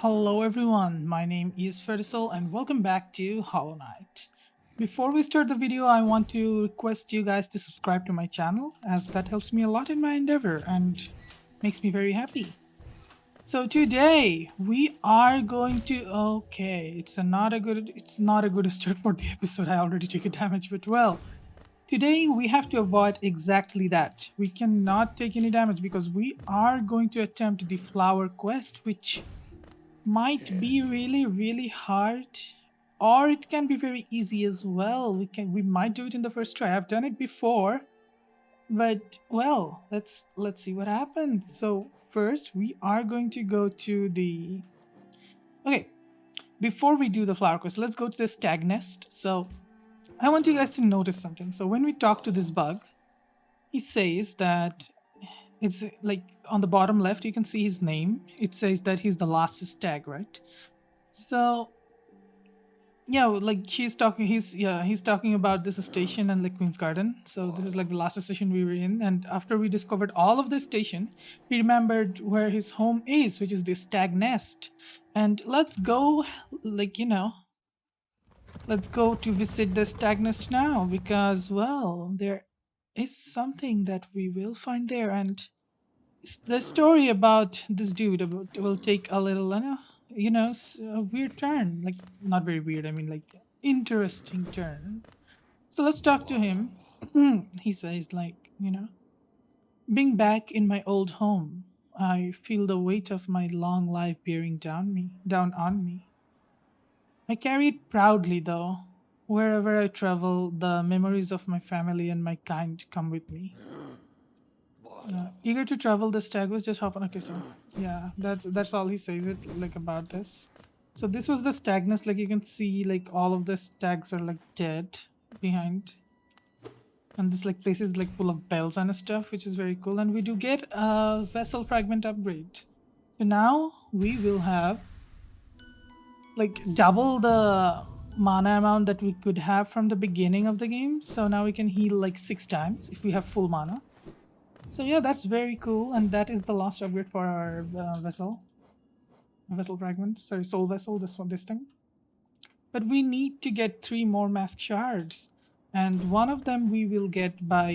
Hello everyone, my name is Fertisol and welcome back to Hollow Knight. Before we start the video, I want to request you guys to subscribe to my channel as that helps me a lot in my endeavor and makes me very happy. So today we are going to it's not a good start for the episode. I already took a damage, but well, today we have to avoid exactly that. We cannot take any damage because we are going to attempt the flower quest, which might be really hard, or it can be very easy as well. We might do it in the first try. I've done it before, but well, let's see what happens. So first we are going to go to the okay, before we do the flower quest, let's go to the stag nest. So I want you guys to notice something. So when we talk to this bug, he says that it's like on the bottom left you can see his name. It says that he's the last stag, right? So yeah, like he's talking about this station and like Queen's Garden. So this is like the last station we were in, and after we discovered all of this station, he remembered where his home is, which is the Stag Nest. And let's go to visit the Stag Nest now because well, there is something that we will find there, and the story about this dude will take a little, a weird turn. Like, not very weird, I mean, like, interesting turn. So let's talk to him. He says, being back in my old home, I feel the weight of my long life bearing down on me. I carry it proudly, though. Wherever I travel, the memories of my family and my kind come with me. Eager to travel, the stag was just hopping. Okay, so yeah, that's all he says it like about this. So this was the stagnus. Like you can see, like all of the stags are like dead behind, and this like place is like full of bells and stuff, which is very cool. And we do get a vessel fragment upgrade. So now we will have like double the mana amount that we could have from the beginning of the game. So now we can heal like 6 times if we have full mana. So yeah, that's very cool, and that is the last upgrade for our vessel fragment. Sorry, soul vessel. This thing. But we need to get 3 more mask shards, and one of them we will get by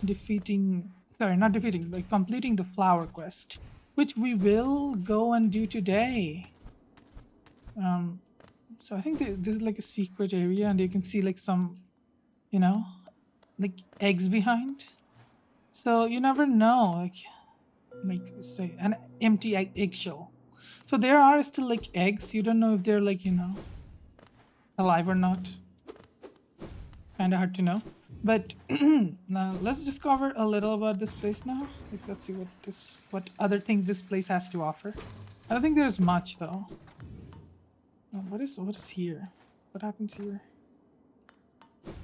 defeating. Sorry, not defeating, like completing the flower quest, which we will go and do today. Um, so I think this is like a secret area, and you can see like some, you know, like eggs behind. So you never know, like say an empty eggshell. So there are still like eggs. You don't know if they're like alive or not. Kind of hard to know. But now let's discover a little about this place now. Like, let's see what other thing this place has to offer. I don't think there's much though. What is here? What happens here?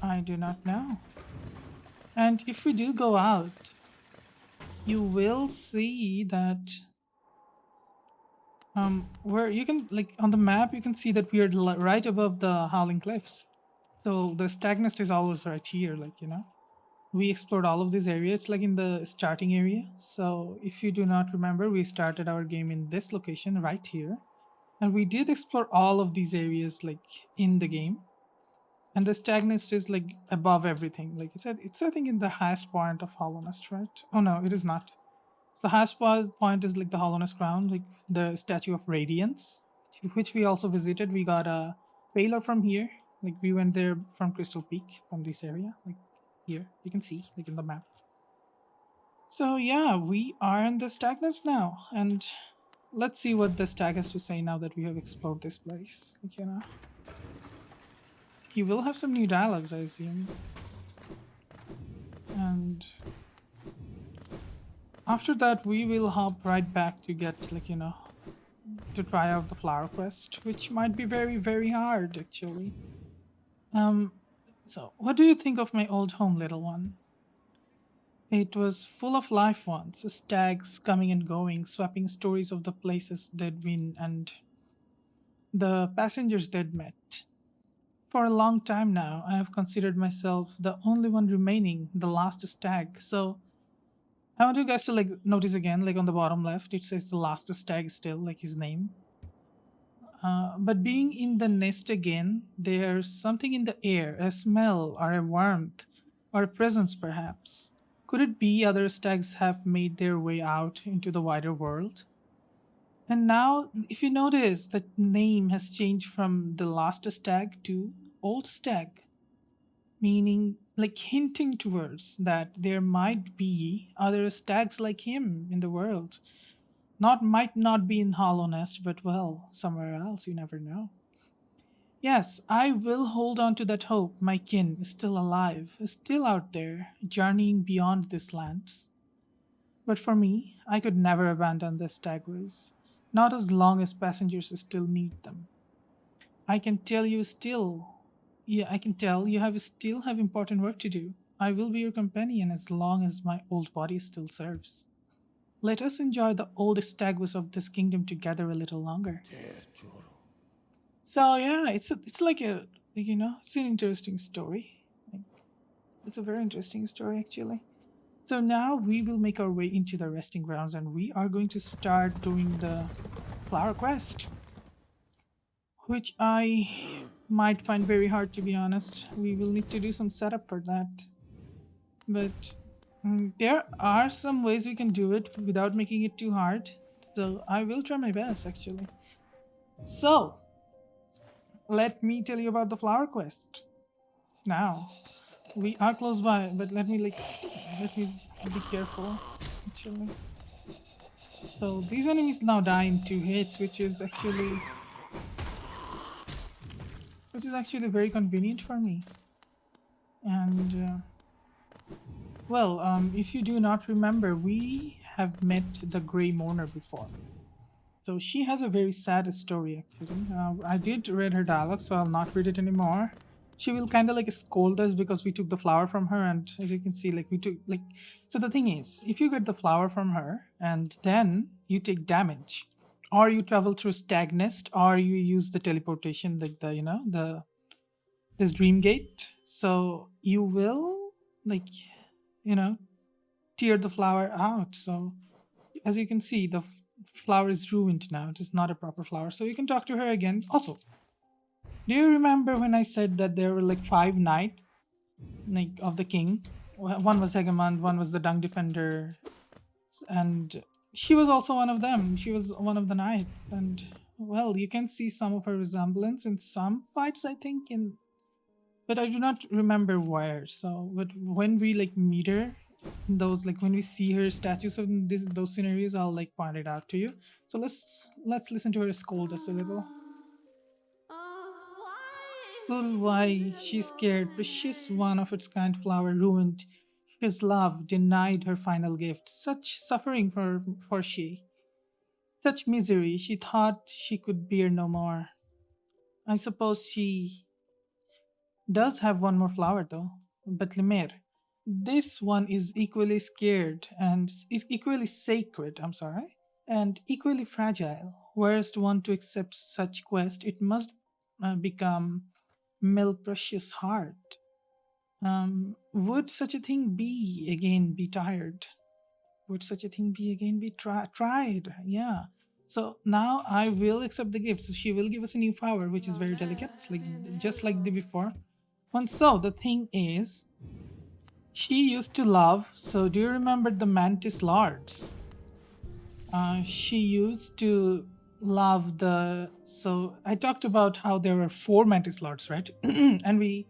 I do not know. And if we do go out, you will see that where you can like on the map you can see that we are right above the Howling Cliffs. So the Stagnest is always right here, like we explored all of this area. It's like in the starting area. So if you do not remember, we started our game in this location right here, and we did explore all of these areas like in the game. And the Stagnest is like above everything. Like it's I think in the highest point of Hollownest, right? Oh no, it is not. The highest point is like the Hollowness Crown, like the Statue of Radiance, which we also visited. We got a payload from here. Like we went there from Crystal Peak from this area. Like here, you can see like in the map. So yeah, we are in the Stagnus now, and let's see what the stag has to say now that we have explored this place. Like he will have some new dialogues, I assume, and after that we will hop right back to get like to try out the flower quest, which might be very hard actually. Um, so what do you think of my old home, little one? It was full of life once, stags coming and going, swapping stories of the places they'd been and the passengers they'd met. For a long time now, I have considered myself the only one remaining, the last stag. So I want you guys to like notice again, like on the bottom left, it says the last stag still, like his name. But being in the nest again, there's something in the air, a smell or a warmth or a presence perhaps. Could it be other stags have made their way out into the wider world? And now, if you notice, the name has changed from the last stag to old stag, meaning like hinting towards that there might be other stags like him in the world. Not might not be in Hollownest, but well, somewhere else, you never know. Yes, I will hold on to that hope my kin is still alive, is still out there, journeying beyond these lands. But for me, I could never abandon the stagways, not as long as passengers still need them. I can tell you still, yeah, I can tell you have still have important work to do. I will be your companion as long as my old body still serves. Let us enjoy the old stagways of this kingdom together a little longer. So yeah, it's like a it's an interesting story. Like, it's a very interesting story actually. So now we will make our way into the resting grounds and we are going to start doing the flower quest, which I might find very hard to be honest. We will need to do some setup for that. But there are some ways we can do it without making it too hard. So I will try my best actually. So let me tell you about the flower quest. Now, we are close by, but let me be careful. Actually, so these enemies now die in 2 hits, which is actually very convenient for me. And if you do not remember, we have met the Grey Mourner before. So she has a very sad story actually. I did read her dialogue, so I'll not read it anymore. She will kind of like scold us because we took the flower from her, and as you can see, like we took like. So the thing is, if you get the flower from her and then you take damage, or you travel through Stag Nest, or you use the teleportation, like the this Dream Gate, so you will like you know tear the flower out. So as you can see, the flower is ruined now. It is not a proper flower. So you can talk to her again. Also, do you remember when I said that there were like 5 knights like of the king? One was Hegemon, one was the Dung Defender, and she was also one of them. She was one of the knights, and well, you can see some of her resemblance in some fights, I think, in but I do not remember where. So, but when we like meet her, in those like when we see her statues of this those scenarios, I'll like point it out to you. So let's listen to her scold us a little. Well, why she's scared, precious one of its kind flower ruined. His love denied her final gift. Such suffering for she, such misery. She thought she could bear no more. I suppose she does have one more flower though, but Limer, this one is equally scared and is equally sacred, I'm sorry, and equally fragile. Whereas one to accept such quest, it must become Mel Precious Heart. Would such a thing be again be tired? Would such a thing be again be tried? Yeah. So now I will accept the gift. So she will give us a new flower, which is very delicate, like just like the before. And so the thing is, she used to love. So do you remember the Mantis Lords? She used to love the. So I talked about how there were 4 Mantis Lords, right? And we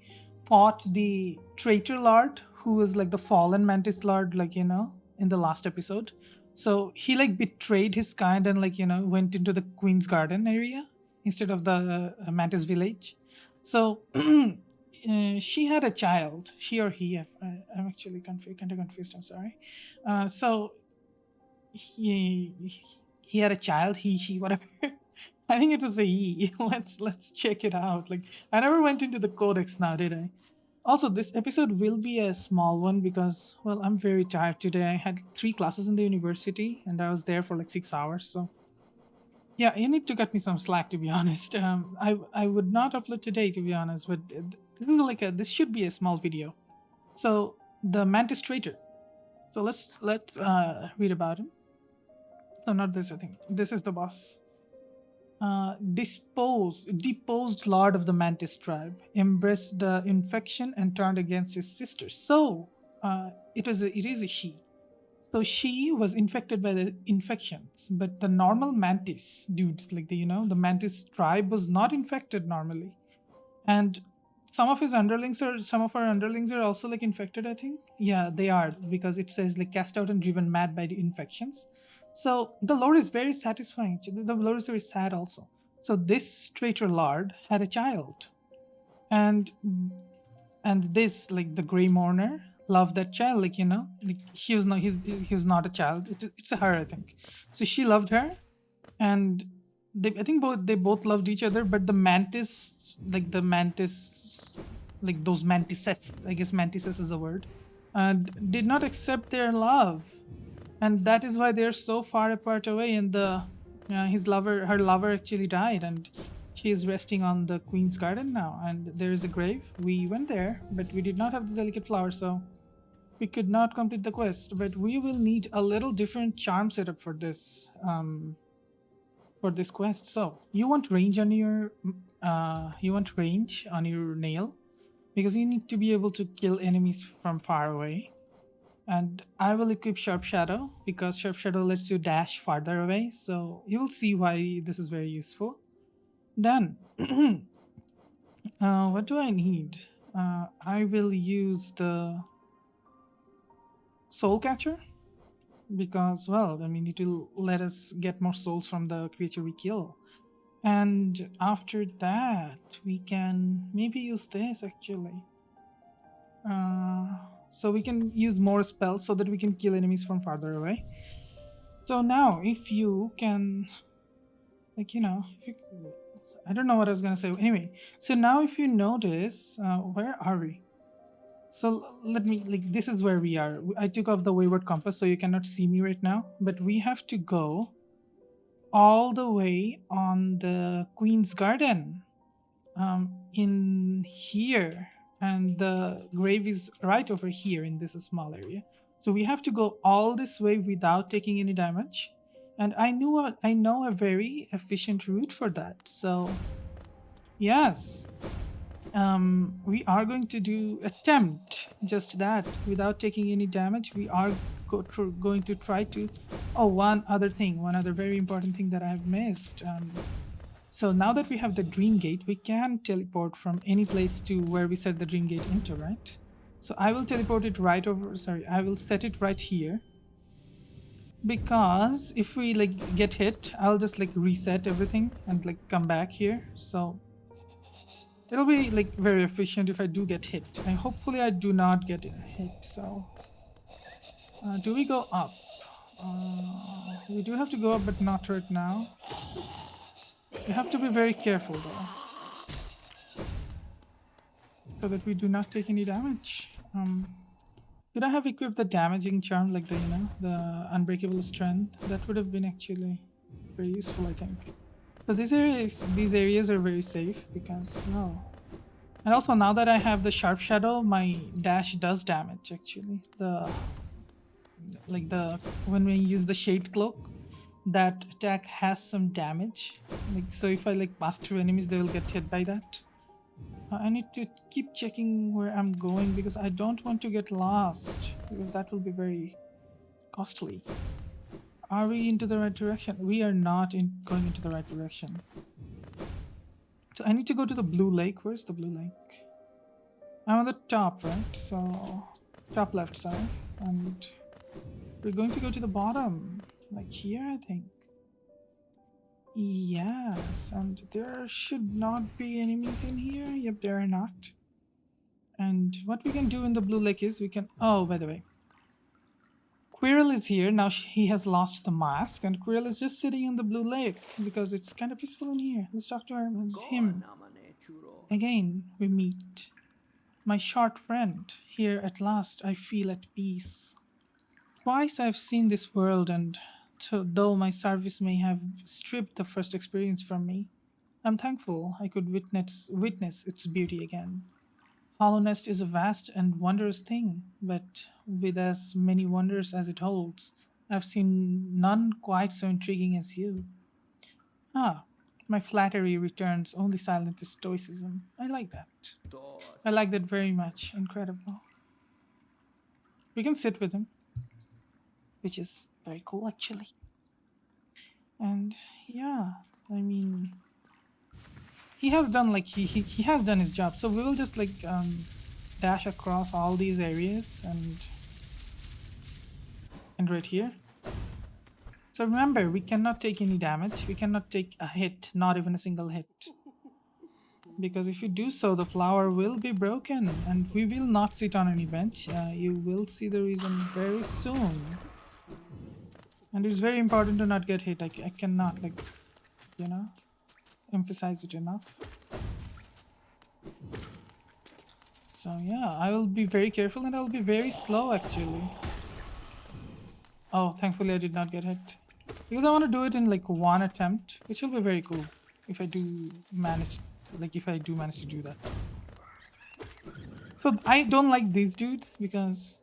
fought the Traitor Lord, who was like the fallen Mantis Lord, like in the last episode. So he like betrayed his kind and like went into the Queen's Garden area instead of the Mantis Village. So she had a child, she or he. I'm actually kind of confused. I'm sorry. So he had a child, he, she, whatever. I think it was a he. Let's check it out. Like I never went into the codex now, did I? Also, this episode will be a small one because, well, I'm very tired today. I had 3 classes in the university and I was there for like 6 hours. So yeah, you need to cut me some slack to be honest. I would not upload today to be honest, but this should be a small video. So the Mantis Traitor. So let's read about him. No, not this. I think this is the boss. deposed lord of the Mantis tribe, embraced the infection and turned against his sister. So it is a she. So she was infected by the infections, but the normal mantis dudes, like the mantis tribe was not infected normally, and some of our underlings are also like infected. I think, yeah, they are because it says like cast out and driven mad by the infections. So the lore is very satisfying. The lore is very sad also. So this traitor lord had a child, and this like the gray mourner loved that child, like he was not a child, it's a her, I think. So she loved her, and I think they both loved each other, but like those mantises, I guess mantises is a word, and did not accept their love, and that is why they're so far apart away. And her lover actually died, and she is resting on the queen's garden now, and there is a grave. We went there, but we did not have the delicate flower, so we could not complete the quest. But we will need a little different charm setup for this quest. So you want range on your nail, because you need to be able to kill enemies from far away. And I will equip Sharp Shadow because Sharp Shadow lets you dash farther away. So you will see why this is very useful. Then, what do I need? I will use the Soul Catcher because, well, I mean, it will let us get more souls from the creature we kill. And after that, we can maybe use this actually. So we can use more spells so that we can kill enemies from farther away. So now, if you can, I don't know what I was gonna say. Anyway, so now if you notice, where are we? So let me, like, this is where we are. I took off the wayward compass, so you cannot see me right now. But we have to go all the way on the Queen's Garden, in here, and the grave is right over here in this small area. So we have to go all this way without taking any damage, and I know a very efficient route for that. So yes, we are going to do attempt just that without taking any damage. We are going to try to. Oh, one other very important thing that I have missed. So now that we have the dream gate, we can teleport from any place to where we set the dream gate into, right? So I will teleport it right over. Sorry, I will set it right here, because if we like get hit, I'll just like reset everything and like come back here. So it'll be like very efficient if I do get hit. And hopefully I do not get hit. So do we go up? We do have to go up, but not right now. We have to be very careful though, so that we do not take any damage. Could I have equipped the damaging charm, like the unbreakable strength? That would have been actually very useful, I think. So these areas are very safe because, well, and also now that I have the sharp shadow, my dash does damage actually. The when we use the shade cloak, that attack has some damage. Like, so if I like pass through enemies, they will get hit by that. I need to keep checking where I'm going because I don't want to get lost, because that will be very costly. Are we into the right direction? We are not going into the right direction. So I need to go to the blue lake. Where's the blue lake? I'm on the top, right? So top left side. And we're going to go to the bottom. Like here, I think. Yes, and there should not be enemies in here. Yep, there are not. And what we can do in the blue lake is we can... Oh, by the way. Quirrell is here. Now he has lost the mask, and Quirrell is just sitting in the blue lake because it's kind of peaceful in here. Let's talk to him. Again, we meet. My short friend. Here at last I feel at peace. Twice I've seen this world, and though my service may have stripped the first experience from me, I'm thankful I could witness its beauty again. Hollownest is a vast and wondrous thing, but with as many wonders as it holds, I've seen none quite so intriguing as you. Ah, My flattery returns only silent stoicism. I like that. I like that very much. Incredible. We can sit with him, which is very cool actually. And yeah, I mean, he has done like he has done his job. So we will just like dash across all these areas and right here. So remember, we cannot take any damage. We cannot take a hit, not even a single hit. Because if you do so, the flower will be broken and we will not sit on any bench. You will see the reason very soon. And it's very important to not get hit. I cannot, like, you know, emphasize it enough. So yeah, I will be very careful and I will be very slow actually. Oh, thankfully I did not get hit. Because I want to do it in like one attempt, which will be very cool if I do manage, if I do manage to do that. So I don't like these dudes because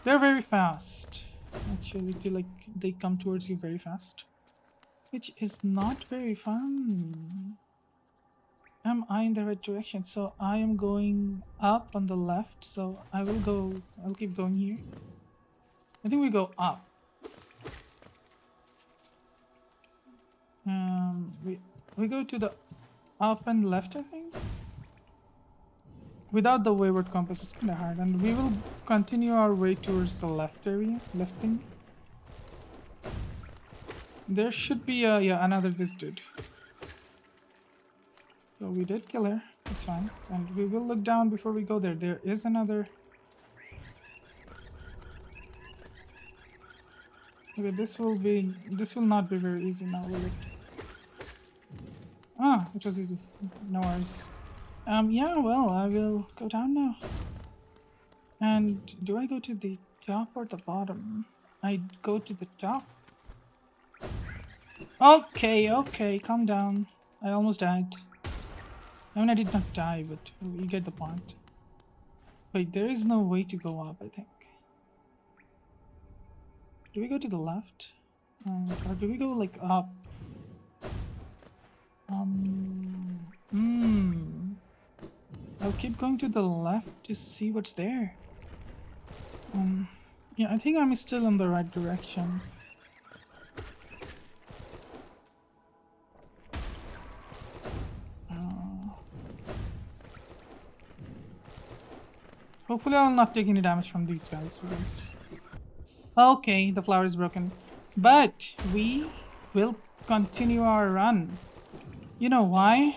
they're very fast. Actually, they come towards you very fast, which is not very fun. Am I in the right direction? So I am going up on the left. So I'll keep going here. I think we go up. We go to the up and left, I think. Without the wayward compass, it's kind of hard. And we will continue our way towards the left area, left thing. There should be another this dude. So we did kill her. It's fine. And we will look down before we go there. There is another. Okay, this will not be very easy now, will it? Ah, it was easy. No worries. Yeah, well, I will go down now. And do I go to the top or the bottom? I go to the top. Okay, calm down. I almost died. I mean, I did not die, but you get the point. Wait, there is no way to go up, I think. Do we go to the left? Or do we go, like, up? I'll keep going to the left to see what's there. Yeah, I think I'm still in the right direction. Hopefully I will not take any damage from these guys. Because... Okay, the flower is broken. But we will continue our run. You know why?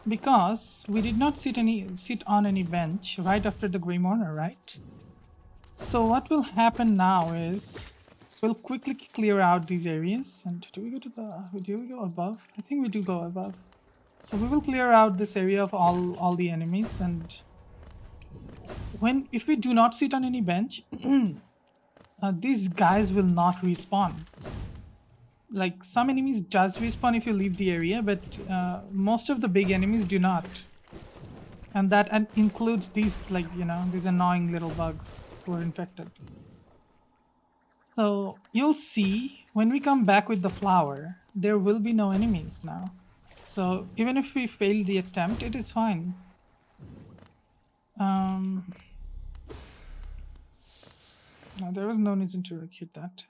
Because we did not sit on any bench right after the Grey Mourner, right? So what will happen now is we'll quickly clear out these areas. And do we go above? I think we do go above. So we will clear out this area of all the enemies, and if we do not sit on any bench, these guys will not respawn. Like, some enemies does respawn if you leave the area, but most of the big enemies do not. And that includes these, like, you know, these annoying little bugs who are infected. So you'll see when we come back with the flower, there will be no enemies now. So even if we fail the attempt, it is fine. No, there was no reason to hit that.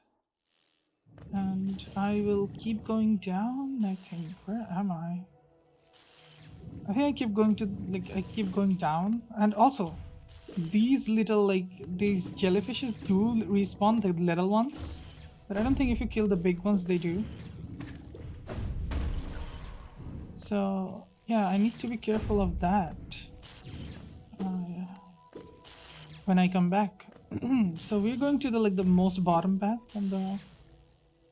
And I will keep going down, I think. Where am I? I think I keep going down. And also, these little, these jellyfishes do respawn the little ones. But I don't think if you kill the big ones, they do. So, yeah, I need to be careful of that. Yeah. When I come back. So we're going to the most bottom path on the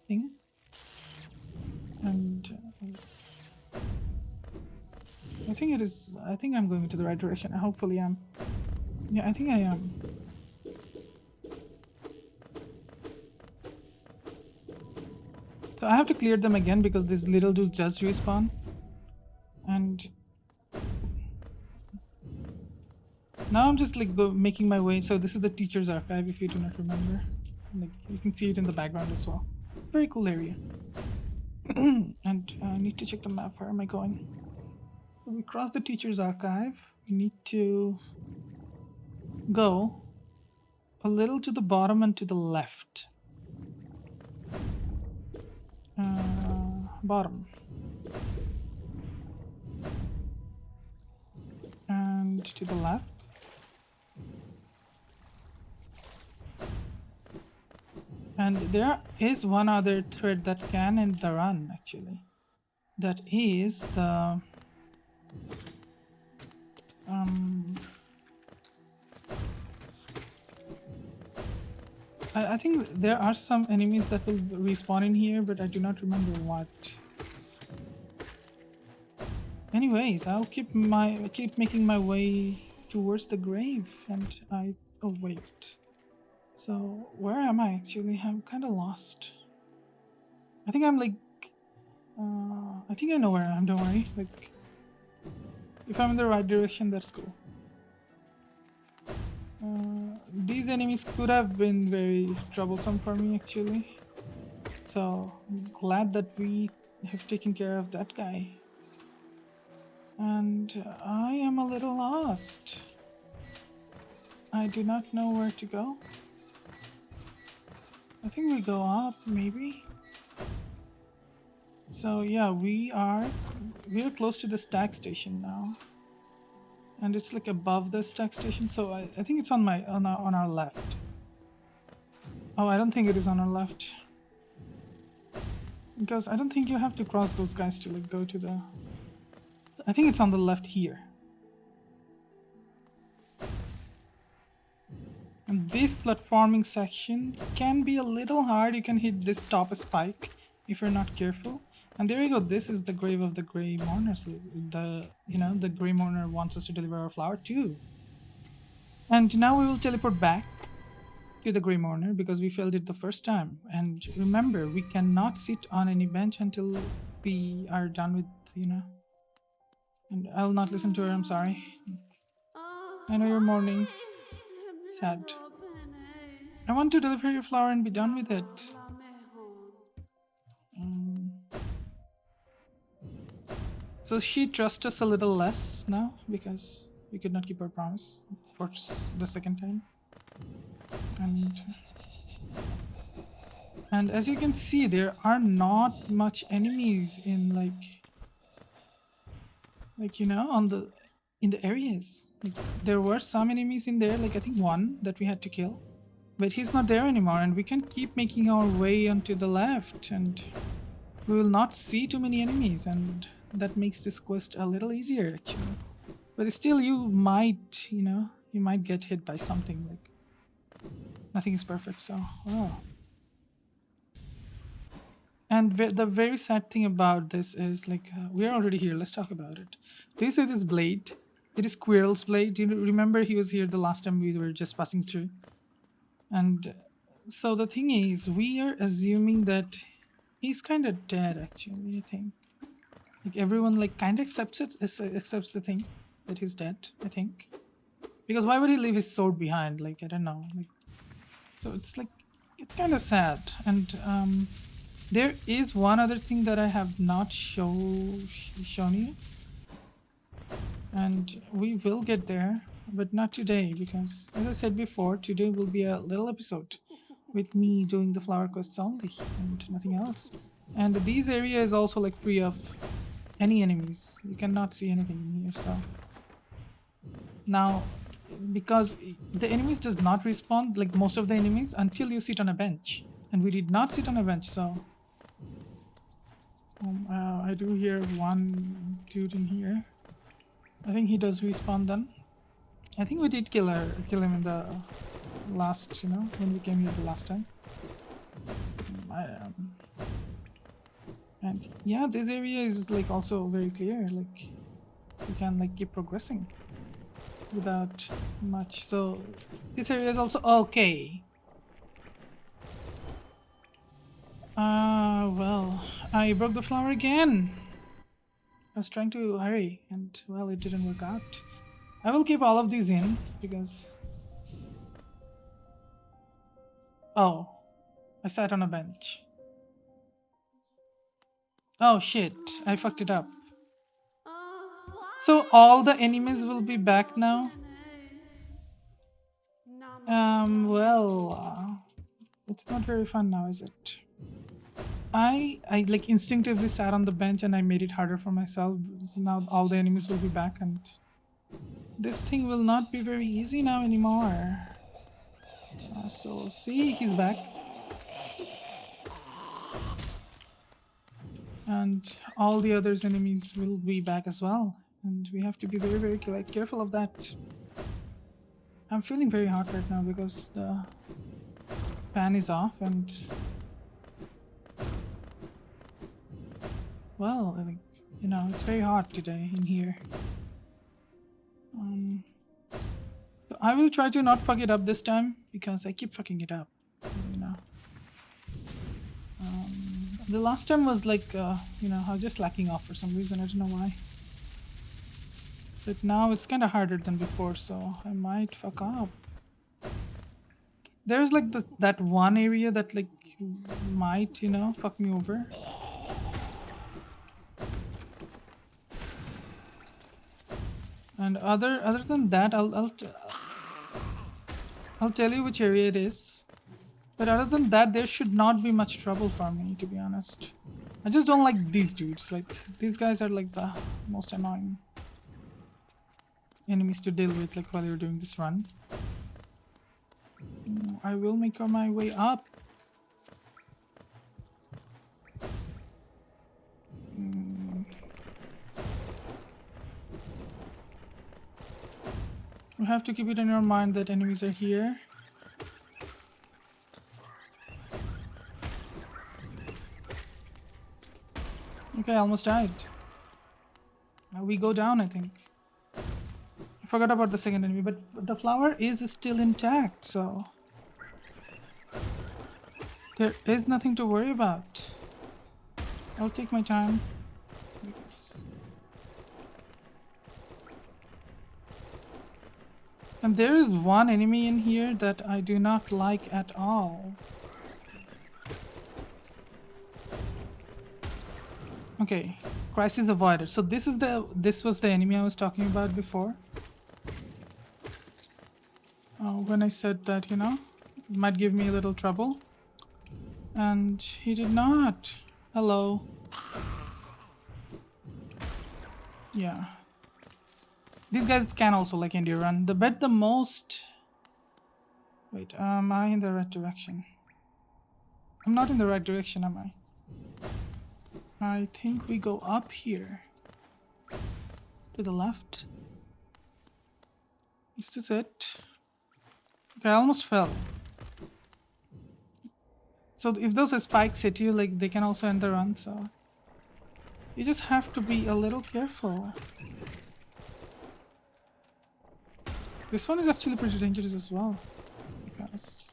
thing. And I think I'm going into the right direction. Hopefully I'm. Yeah, I think I am. So I have to clear them again because these little dudes just respawn. And now I'm just making my way. So this is the teacher's archive, if you do not remember. You can see it in the background as well. It's a very cool area. And I need to check the map. Where am I going? So we cross the teacher's archive. We need to go a little to the bottom and to the left. Bottom. And to the left. And there is one other thread that can end the run, actually. That is the... I think there are some enemies that will respawn in here, but I do not remember what. Anyways, I'll keep making my way towards the grave, and oh wait. So where am I actually? I'm kind of lost. I think I'm like, I think I know where I am. Don't worry. Like, if I'm in the right direction, that's cool. These enemies could have been very troublesome for me actually. So I'm glad that we have taken care of that guy. And I am a little lost. I do not know where to go. I think we go up, maybe. So yeah, we are close to the Stag station now, and it's like above the Stag station. So I think it's on our left. Oh, I don't think it is on our left, because I don't think you have to cross those guys to like go to the. I think it's on the left here. And this platforming section can be a little hard. You can hit this top spike if you're not careful. And there you go. This is the grave of the Grey Mourner. So the Grey Mourner wants us to deliver our flower too. And now we will teleport back to the Grey Mourner because we failed it the first time. And remember, we cannot sit on any bench until we are done with, And I'll not listen to her. I'm sorry. I know you're mourning. Sad. I want to deliver your flower and be done with it. So she trusts us a little less now because we could not keep our promise for the second time. And as you can see, there are not much enemies in in the areas. Like, there were some enemies in there, like I think one that we had to kill. But he's not there anymore, and we can keep making our way onto the left, and we will not see too many enemies, and that makes this quest a little easier actually. But still, you might get hit by something. Like, nothing is perfect, so And the very sad thing about this is, like, we're already here. Let's talk about it. Do you see this blade? It is Squirrel's blade. Do you remember he was here the last time we were just passing through? And so the thing is, we are assuming that he's kind of dead, actually, I think. Like, everyone, like, kind of accepts the thing that he's dead, I think. Because why would he leave his sword behind? Like, I don't know. Like, so it's like, it's kind of sad. And there is one other thing that I have not shown you. And we will get there, but not today, because as I said before, today will be a little episode with me doing the flower quests only and nothing else. And these area is also like free of any enemies. You cannot see anything in here. So now, because the enemies does not respawn, like most of the enemies, until you sit on a bench, and we did not sit on a bench. So I do hear one dude in here. I think he does respawn then. I think we did kill him in the last, when we came here the last time. And yeah, this area is like also very clear. Like, you can like keep progressing without much. So this area is also okay. Well, I broke the flower again. I was trying to hurry, and well, it didn't work out. I will keep all of these in because... Oh, I sat on a bench. Oh shit, I fucked it up. So all the enemies will be back now? Well, it's not very fun now, is it? I like instinctively sat on the bench and I made it harder for myself. So now all the enemies will be back and this thing will not be very easy now anymore. So see, he's back. And all the others enemies will be back as well. And we have to be very, very careful of that. I'm feeling very hot right now because the fan is off and well, I think, you know, it's very hot today in here. So I will try to not fuck it up this time because I keep fucking it up, you know. The last time was like, you know, I was just lacking off for some reason. I don't know why. But now it's kind of harder than before, so I might fuck up. There's like that one area that like might, you know, fuck me over. And other than that, I'll tell you which area it is. But other than that, there should not be much trouble for me, to be honest. I just don't like these dudes. Like these guys are like the most annoying enemies to deal with. Like while you're doing this run, I will make my way up. You have to keep it in your mind that enemies are here. Okay, I almost died. Now we go down, I think. I forgot about the second enemy, but the flower is still intact, so there is nothing to worry about. I'll take my time. Because... And there is one enemy in here that I do not like at all. Okay, crisis avoided. So this was the enemy I was talking about before. When I said that, you know, it might give me a little trouble. And he did not. Hello. Yeah. These guys can also like endure run. The most... Wait, am I in the right direction? I'm not in the right direction, am I? I think we go up here. To the left. Is this it? Okay, I almost fell. So if those spikes hit you, like they can also end the run, so... You just have to be a little careful. This one is actually pretty dangerous as well. Because...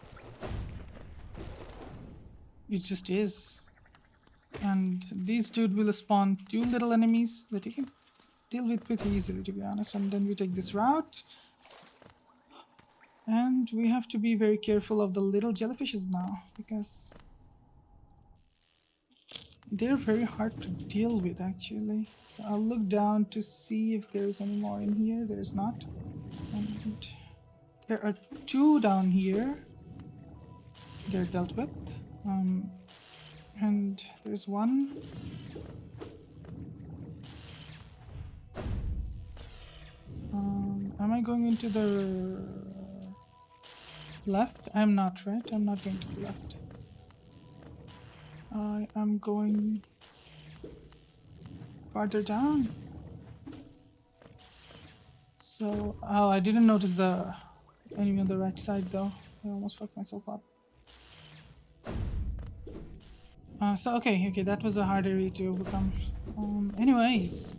It just is. And these dude will spawn 2 little enemies that you can deal with pretty easily, to be honest. And then we take this route. And we have to be very careful of the little jellyfishes now, because they're very hard to deal with actually. So I'll look down to see if there's any more in here. There's not. And there are 2 down here. They're dealt with. And there's one. Am I going into the left? I'm not, right? I'm not going to the left. I am going farther down. So, oh, I didn't notice the enemy on the right side though. I almost fucked myself up. So okay, that was a hard area to overcome. Anyways,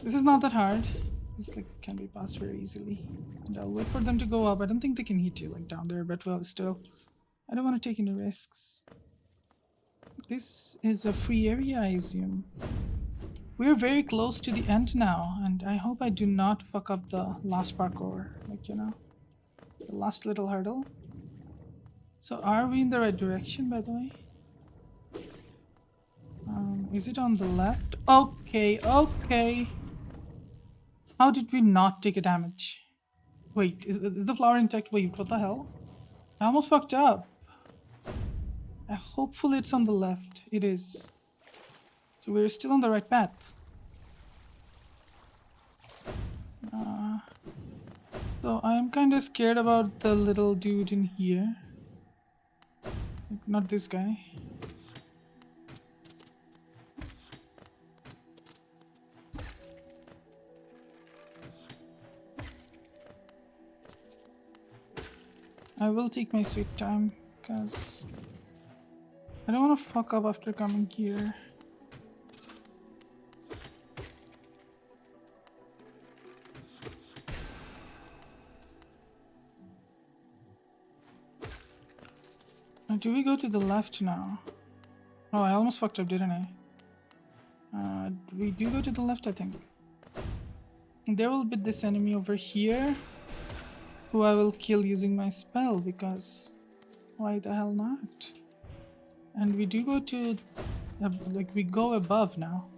this is not that hard. This like can be passed very easily. And I'll wait for them to go up. I don't think they can hit you like down there, but well, still, I don't want to take any risks. This is a free area, I assume. We're very close to the end now, and I hope I do not fuck up the last parkour, like, you know, the last little hurdle. So are we in the right direction, by the way? Is it on the left? Okay, okay. How did we not take a damage? Wait, is the flower intact? Wait, what the hell? I almost fucked up. Hopefully it's on the left. It is. So we're still on the right path. So I'm kind of scared about the little dude in here. Like, not this guy. I will take my sweet time because I don't want to fuck up after coming here. Do we go to the left now? Oh, I almost fucked up, didn't I? We do go to the left, I think. There will be this enemy over here who I will kill using my spell because why the hell not? And we do go to like we go above now.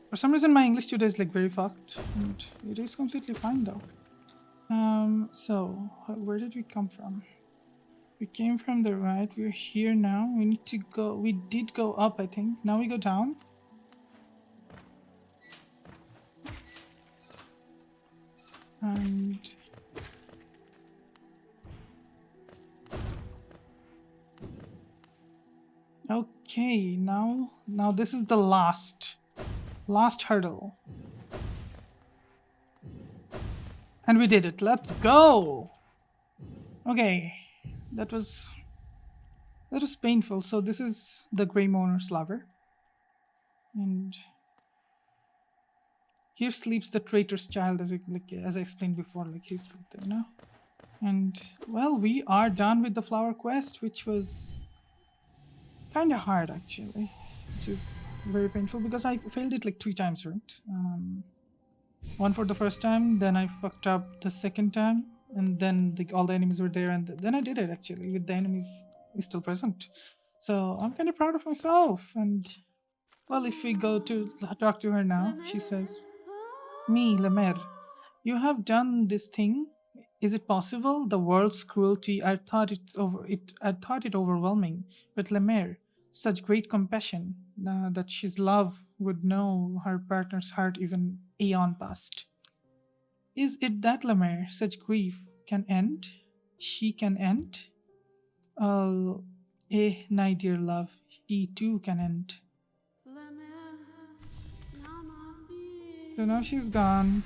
For some reason my English today is like very fucked and it is completely fine though. So where did we come from? We came from the right, we're here now. We need to go, we did go up I think. Now we go down. And okay, now this is the last hurdle. And we did it. Let's go. Okay. That was painful. So this is the Grey Mourner's lover. And here sleeps the traitor's child, as I explained before, like he's slept there, you know. And well, we are done with the flower quest, which was kind of hard actually, which is very painful because I failed it like 3 times, right? One for the first time, then I fucked up the second time, and then all the enemies were there, and then I did it actually with the enemies still present. So I'm kind of proud of myself. And well, if we go to talk to her now, she says, "Me, Lemaire, you have done this thing. Is it possible? The world's cruelty, I thought it overwhelming. But Lemaire, such great compassion, that she's love would know her partner's heart even aeon past. Is it that Lemaire, such grief can end? She can end? My dear love, she too can end." So now she's gone,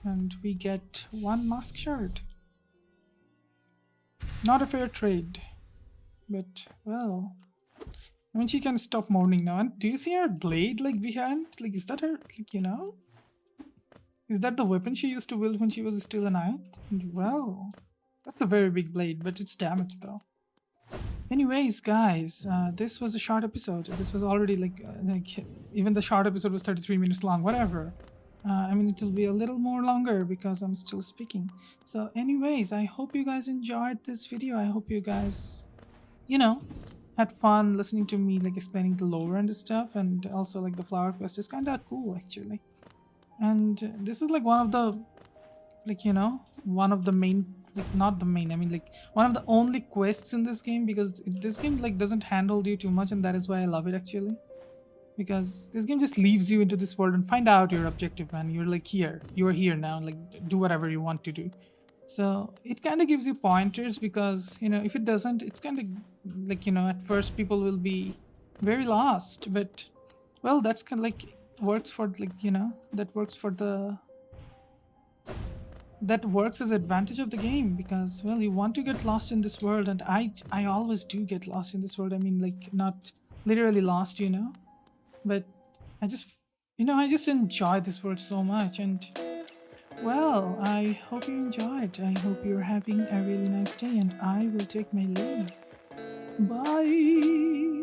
and we get 1 mask shard. Not a fair trade, but well. I mean, she can stop mourning now. And do you see her blade like behind? Like, is that her? Like, you know? Is that the weapon she used to wield when she was still a knight? And well, that's a very big blade, but it's damaged though. Anyways, guys, this was a short episode. This was already like even the short episode was 33 minutes long. Whatever. I mean, it will be a little more longer because I'm still speaking. So anyways, I hope you guys enjoyed this video. I hope you guys, you know, had fun listening to me like explaining the lore and stuff, and also like the flower quest is kind of cool actually. And this is like one of the, like, you know, one of the main, like not the main, I mean like one of the only quests in this game, because this game like doesn't handle you too much, and that is why I love it actually. Because this game just leaves you into this world and find out your objective, man. You're like here, you are here now, like do whatever you want to do. So it kind of gives you pointers, because you know, if it doesn't, it's kind of like, you know, at first people will be very lost, but well, that's kind of like works for, like, you know, that works as advantage of the game, because well, you want to get lost in this world, and I always do get lost in this world. I mean, like not literally lost, you know, but I just, you know, I just enjoy this world so much. And well, I hope you enjoyed. I hope you're having a really nice day, and I will take my leave. Bye.